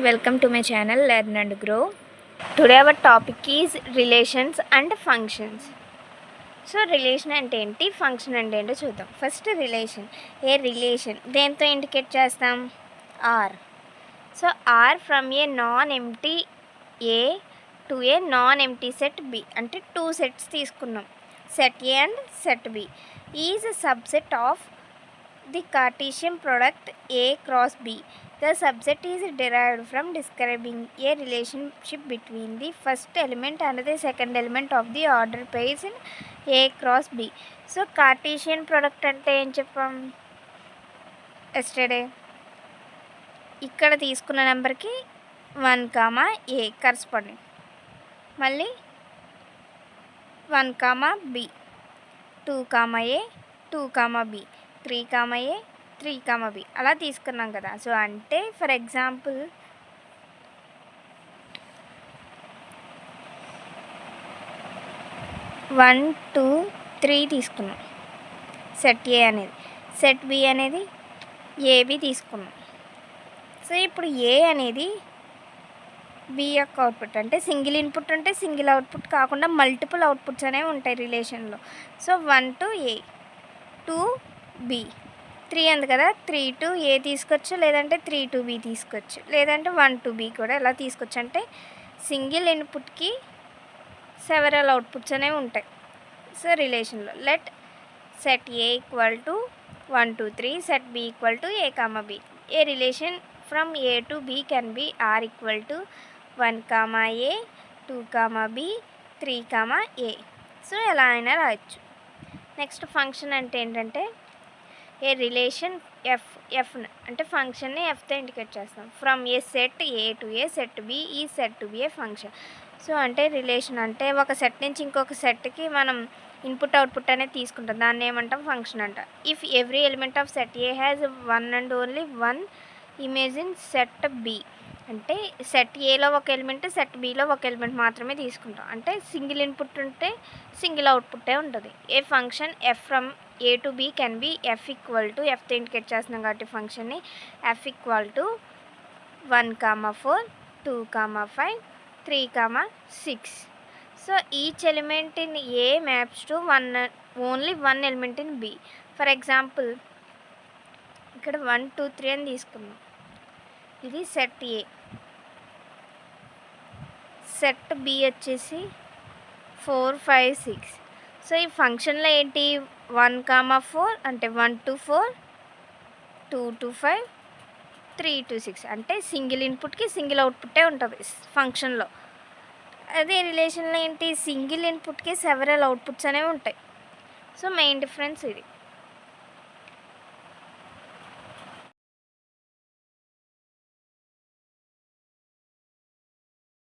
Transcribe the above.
Welcome to my channel Learn and Grow. Today our topic is relations and functions. So relation అంటే ఏంటి, function అంటే ఏంటో చూద్దాం. First relation. Relation దేంతో indicate చేస్తాం? R. So R from A non empty A to A non empty set B, అంటే two sets తీసుకున్నాం, set A and set B. Is a subset of the cartesian product A cross B. The subset is derived from describing a relationship between the first element and the second element of the order pairs in A cross B. So Cartesian product అంటే ఏం చెప్పాం yesterday? ఇక్కడ తీసుకున్న నెంబర్కి 1, A corresponding, మళ్ళీ 1, B, 2, A, 2, B, 3, A, 3, B అలా తీసుకున్నాం కదా. సో అంటే ఫర్ ఎగ్జాంపుల్ 1, 2, 3 తీసుకున్నాం సెట్ ఏ అనేది, సెట్ బి అనేది ఏబి తీసుకున్నాం. సో ఇప్పుడు ఏ అనేది బి యొక్క అవుట్పుట్, అంటే సింగిల్ ఇన్పుట్ అంటే సింగిల్ అవుట్పుట్ కాకుండా మల్టిపుల్ అవుట్పుట్స్ అనేవి ఉంటాయి రిలేషన్లో. సో 1 to A, 2 B, 3 ఉంది కదా, 3 to A తీసుకోవచ్చు, లేదంటే 3 to B తీసుకోవచ్చు, లేదంటే 1 to B కూడా ఎలా తీసుకోవచ్చు. అంటే సింగిల్ ఇన్పుట్కి సెవెరల్ అవుట్పుట్స్ అనేవి ఉంటాయి. సో రిలేషన్లో let set A equal to 1, 2, 3, set B equal to A, B. A relation from A to B can be R equal to 1, A, 2, B, 3, A. So ఎలా అయినా రాయొచ్చు. నెక్స్ట్ ఫంక్షన్ అంటే ఏంటంటే ఏ relation F అంటే ఫంక్షన్ని ఎఫ్తో indicate చేస్తాం. From a set A to a set B, ఈ set to B a function. So అంటే రిలేషన్ అంటే ఒక సెట్ నుంచి ఇంకొక సెట్కి మనం ఇన్పుట్ అవుట్పుట్ అనేది తీసుకుంటాం, దాన్ని ఏమంటాం? ఫంక్షన్ అంట. If every element of set A has 1 and only 1 image in set B, అంటే సెట్ ఏలో ఒక ఎలిమెంట్, సెట్ బిలో ఒక ఎలిమెంట్ మాత్రమే తీసుకుంటాం. అంటే సింగిల్ ఇన్పుట్ ఉంటే సింగిల్ అవుట్పుట్టే ఉంటుంది. A function F from A to B can be F equal to, ఎఫ్తో ఇండికేట్ చేస్తున్నాం కాబట్టి ఫంక్షన్ని F equal to 1, 4, 2, 5, 3, 6. So each element in A maps to only one element in B. For example ఇక్కడ 1, 2, 3 అని తీసుకున్నాం, ఇది సెట్ ఏ. Set B వచ్చేసి 4, 5, 6. So ఈ ఫంక్షన్లో ఏంటి? 1, 4 అంటే 1 to 4, 2 to 5, 3 to 6. అంటే సింగిల్ ఇన్పుట్కి సింగిల్ అవుట్పుట్టే ఉంటుంది ఫంక్షన్లో. అదే రిలేషన్లో ఏంటి? సింగిల్ ఇన్పుట్కి సెవెరల్ అవుట్పుట్స్ అనేవి ఉంటాయి. సో మెయిన్ డిఫరెన్స్ ఇది.